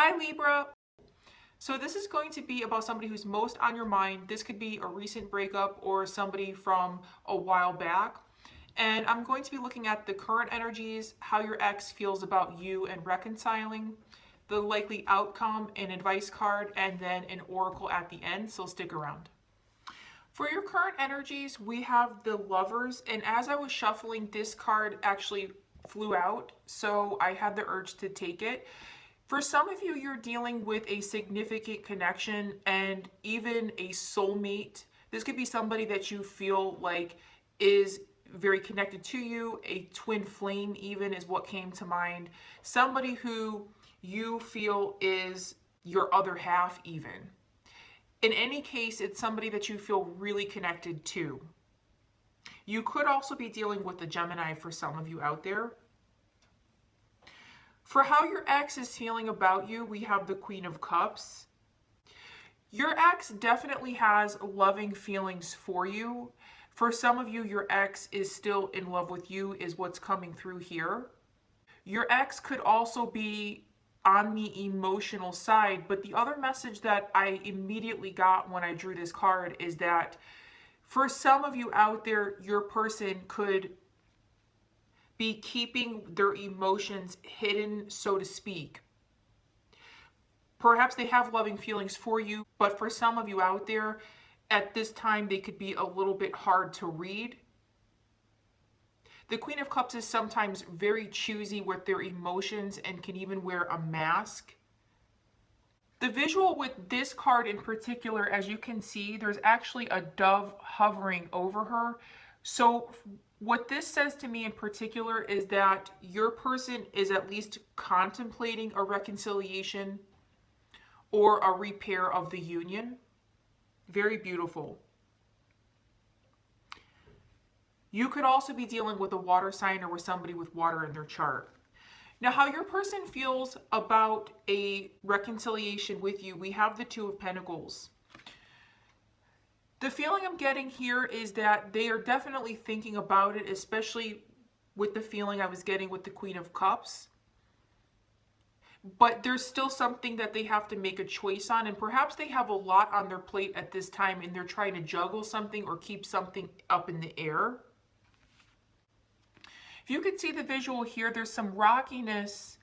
Hi Libra. So this is going to be about somebody who's most on your mind. This could be a recent breakup or somebody from a while back. And I'm going to be looking at the current energies, how your ex feels about you and reconciling, the likely outcome, an advice card, and then an oracle at the end, so stick around. For your current energies, we have the Lovers, and as I was shuffling, this card actually flew out, so I had the urge to take it. For some of you, you're dealing with a significant connection and even a soulmate. This could be somebody that you feel like is very connected to you. A twin flame even is what came to mind. Somebody who you feel is your other half even. In any case, it's somebody that you feel really connected to. You could also be dealing with the Gemini for some of you out there. For how your ex is feeling about you, we have the Queen of Cups. Your ex definitely has loving feelings for you. For some of you, your ex is still in love with you, is what's coming through here. Your ex could also be on the emotional side, but the other message that I immediately got when I drew this card is that for some of you out there, your person could be keeping their emotions hidden, so to speak. Perhaps they have loving feelings for you, but for some of you out there, at this time, they could be a little bit hard to read. The Queen of Cups is sometimes very choosy with their emotions and can even wear a mask. The visual with this card in particular, as you can see, there's actually a dove hovering over her. So what this says to me in particular is that your person is at least contemplating a reconciliation or a repair of the union. Very beautiful. You could also be dealing with a water sign or with somebody with water in their chart. Now, how your person feels about a reconciliation with you, we have the Two of Pentacles. The feeling I'm getting here is that they are definitely thinking about it, especially with the feeling I was getting with the Queen of Cups. But there's still something that they have to make a choice on, and perhaps they have a lot on their plate at this time and they're trying to juggle something or keep something up in the air. If you can see the visual here, there's some rockiness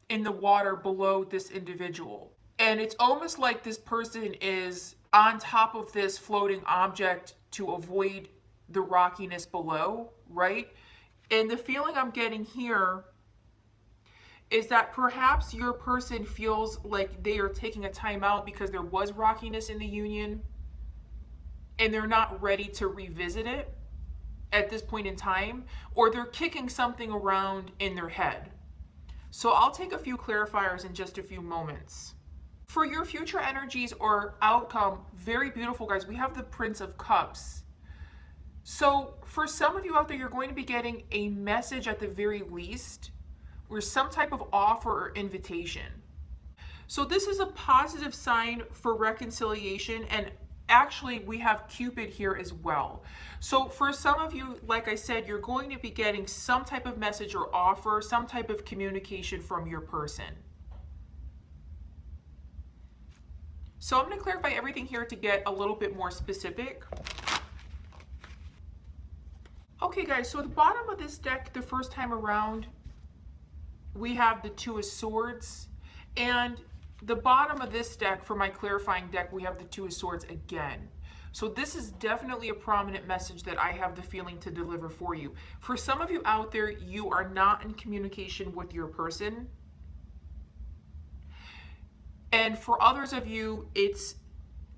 in the water below this individual. And it's almost like this person is on top of this floating object to avoid the rockiness below, right? And the feeling I'm getting here is that perhaps your person feels like they are taking a time out because there was rockiness in the union and they're not ready to revisit it at this point in time, or they're kicking something around in their head. So I'll take a few clarifiers in just a few moments. For your future energies or outcome, very beautiful, guys. We have the Prince of Cups. So for some of you out there, you're going to be getting a message at the very least, or some type of offer or invitation. So this is a positive sign for reconciliation, and actually we have Cupid here as well. So for some of you, like I said, you're going to be getting some type of message or offer, some type of communication from your person. So I'm going to clarify everything here to get a little bit more specific. Okay guys, so the bottom of this deck, the first time around, we have the Two of Swords, and the bottom of this deck, for my clarifying deck, we have the Two of Swords again. So this is definitely a prominent message that I have the feeling to deliver for you. For some of you out there, you are not in communication with your person. And for others of you, it's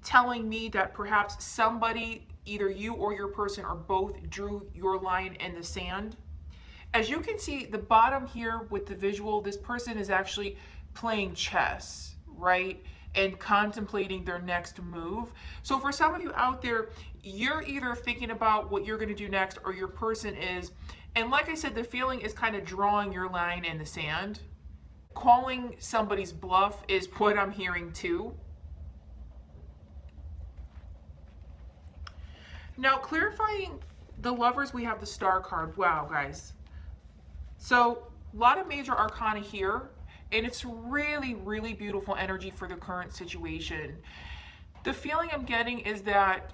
telling me that perhaps somebody, either you or your person or both, drew your line in the sand. As you can see, the bottom here with the visual, this person is actually playing chess, right? And contemplating their next move. So for some of you out there, you're either thinking about what you're going to do next or your person is. And like I said, the feeling is kind of drawing your line in the sand. Calling somebody's bluff is what I'm hearing too. Now, clarifying the Lovers, we have the Star card. Wow, guys. So a lot of major arcana here. And it's really, really beautiful energy for the current situation. The feeling I'm getting is that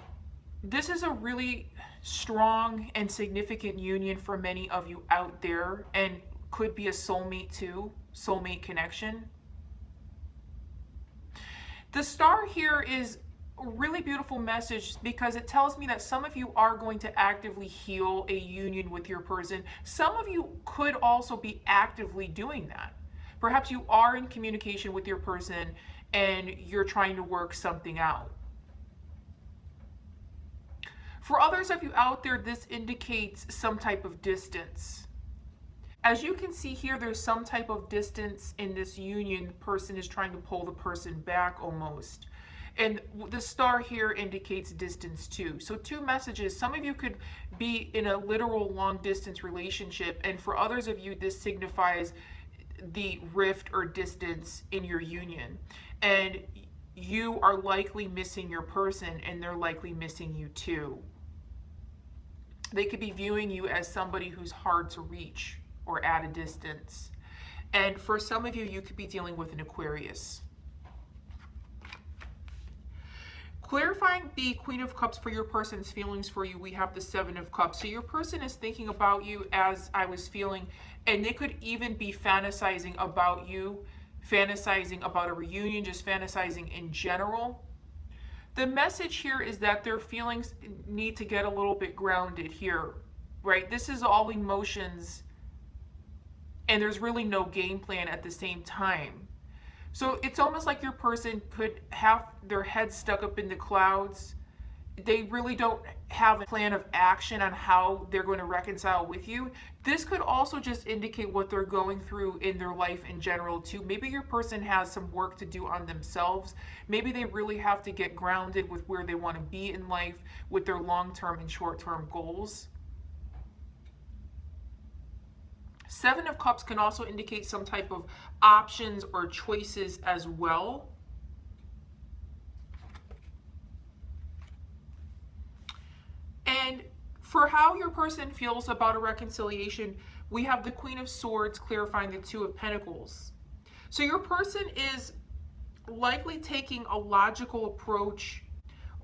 this is a really strong and significant union for many of you out there, and could be a soulmate too, soulmate connection. The star here is a really beautiful message because it tells me that some of you are going to actively heal a union with your person. Some of you could also be actively doing that. Perhaps you are in communication with your person and you're trying to work something out. For others of you out there, this indicates some type of distance. As you can see here, there's some type of distance in this union. The person is trying to pull the person back almost. And the star here indicates distance too. So two messages. Some of you could be in a literal long distance relationship, and for others of you, this signifies the rift or distance in your union. And you are likely missing your person, and they're likely missing you too. They could be viewing you as somebody who's hard to reach or at a distance. And for some of you, you could be dealing with an Aquarius. Clarifying the Queen of Cups for your person's feelings for you, we have the Seven of Cups. So your person is thinking about you as I was feeling, and they could even be fantasizing about you, fantasizing about a reunion, just fantasizing in general. The message here is that their feelings need to get a little bit grounded here, right? This is all emotions, and there's really no game plan at the same time. So it's almost like your person could have their head stuck up in the clouds. They really don't have a plan of action on how they're going to reconcile with you. This could also just indicate what they're going through in their life in general too. Maybe your person has some work to do on themselves. Maybe they really have to get grounded with where they want to be in life, with their long-term and short-term goals. Seven of Cups can also indicate some type of options or choices as well. And for how your person feels about a reconciliation, we have the Queen of Swords clarifying the Two of Pentacles. So your person is likely taking a logical approach,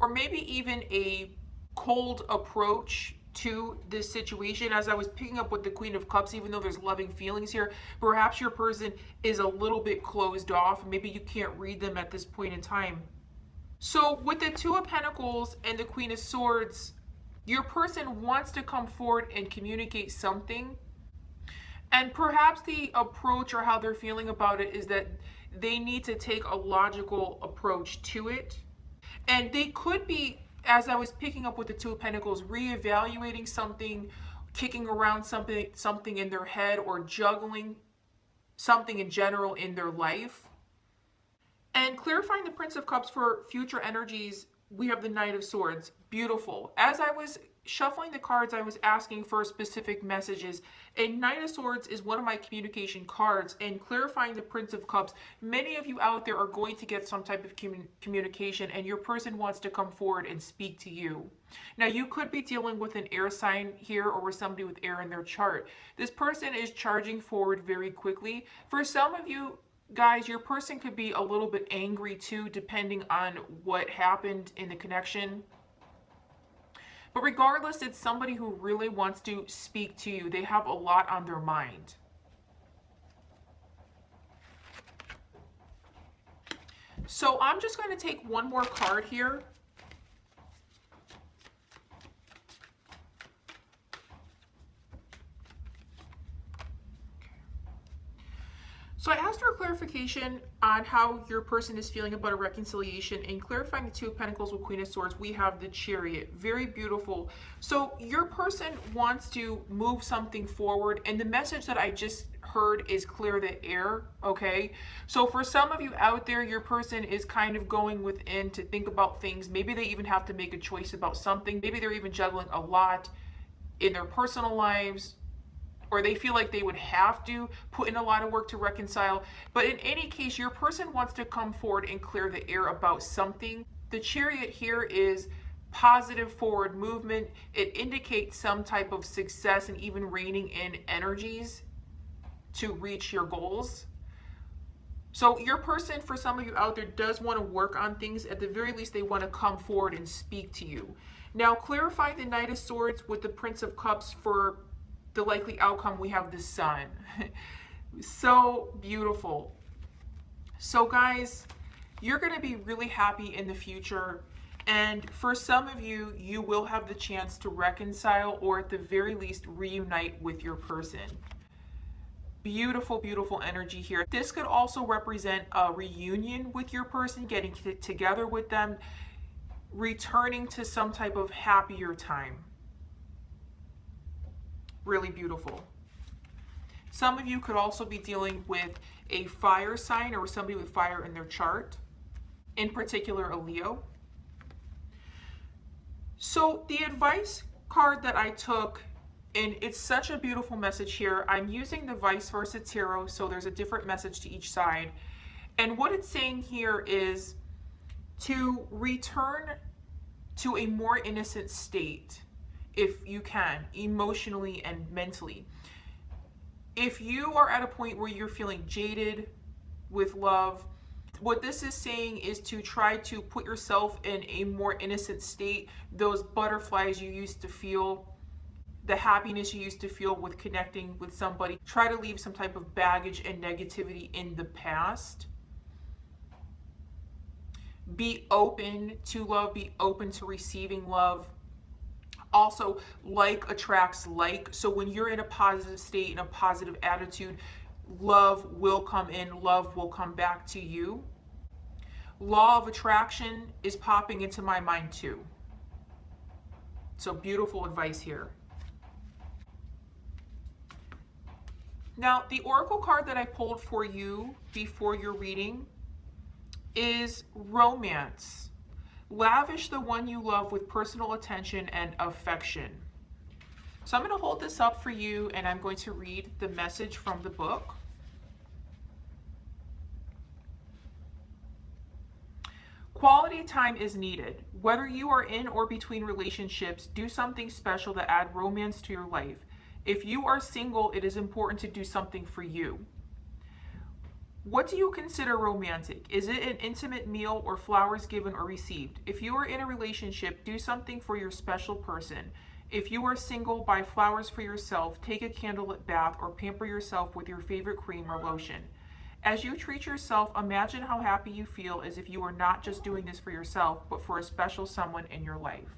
or maybe even a cold approach to this situation. As I was picking up with the Queen of Cups, even though there's loving feelings here, perhaps your person is a little bit closed off. Maybe you can't read them at this point in time. So with the Two of Pentacles and the Queen of Swords, your person wants to come forward and communicate something. And perhaps the approach or how they're feeling about it is that they need to take a logical approach to it. And they could be, as I was picking up with the Two of Pentacles, reevaluating something, kicking around something in their head, or juggling something in general in their life. And clarifying the Prince of Cups for future energies, we have the Knight of Swords. Beautiful. As I was shuffling the cards, I was asking for specific messages. And Knight of Swords is one of my communication cards. And clarifying the Prince of Cups, many of you out there are going to get some type of communication, and your person wants to come forward and speak to you. Now, you could be dealing with an air sign here, or with somebody with air in their chart. This person is charging forward very quickly. For some of you guys, your person could be a little bit angry too, depending on what happened in the connection. But regardless, it's somebody who really wants to speak to you. They have a lot on their mind. So I'm just going to take one more card here. So I asked for a clarification on how your person is feeling about a reconciliation, and clarifying the Two of Pentacles with Queen of Swords, we have the Chariot. Very beautiful. So your person wants to move something forward, and the message that I just heard is clear the air, okay? So for some of you out there, your person is kind of going within to think about things. Maybe they even have to make a choice about something. Maybe they're even juggling a lot in their personal lives, or they feel like they would have to put in a lot of work to reconcile. But in any case, your person wants to come forward and clear the air about something. The Chariot here is positive forward movement. It indicates some type of success and even reining in energies to reach your goals. So your person, for some of you out there, does want to work on things. At the very least, they want to come forward and speak to you. Now, clarifying the Knight of Swords with the Prince of Cups for the likely outcome, we have the Sun. So beautiful. So guys, you're going to be really happy in the future. And for some of you, you will have the chance to reconcile or at the very least reunite with your person. Beautiful, beautiful energy here. This could also represent a reunion with your person, getting together with them, returning to some type of happier time. Really beautiful. Some of you could also be dealing with a fire sign or somebody with fire in their chart, in particular a Leo. So the advice card that I took, and it's such a beautiful message here. I'm using the vice versa tarot, so there's a different message to each side. And what it's saying here is to return to a more innocent state, if you can, emotionally and mentally. If you are at a point where you're feeling jaded with love, what this is saying is to try to put yourself in a more innocent state. Those butterflies you used to feel, the happiness you used to feel with connecting with somebody. Try to leave some type of baggage and negativity in the past. Be open to love, be open to receiving love. Also, like attracts like. So when you're in a positive state, in a positive attitude, love will come in, love will come back to you. Law of attraction is popping into my mind too. So beautiful advice here. Now, the oracle card that I pulled for you before your reading is romance. Lavish the one you love with personal attention and affection. So I'm going to hold this up for you and I'm going to read the message from the book. Quality time is needed. Whether you are in or between relationships, do something special to add romance to your life. If you are single, it is important to do something for you. What do you consider romantic? Is it an intimate meal or flowers given or received? If you are in a relationship, do something for your special person. If you are single, buy flowers for yourself, take a candlelit bath, or pamper yourself with your favorite cream or lotion. As you treat yourself, imagine how happy you feel as if you are not just doing this for yourself, but for a special someone in your life.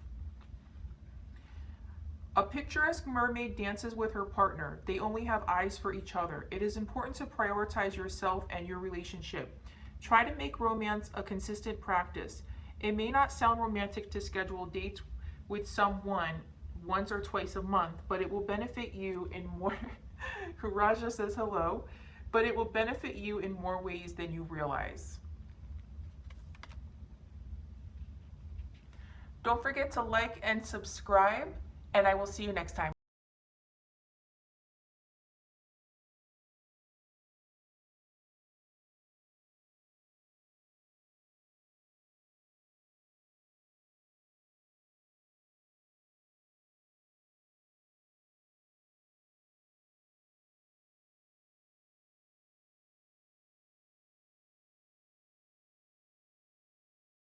A picturesque mermaid dances with her partner. They only have eyes for each other. It is important to prioritize yourself and your relationship. Try to make romance a consistent practice. It may not sound romantic to schedule dates with someone once or twice a month, but it will benefit you in more. Raja says hello, but it will benefit you in more ways than you realize. Don't forget to like and subscribe, and I will see you next time.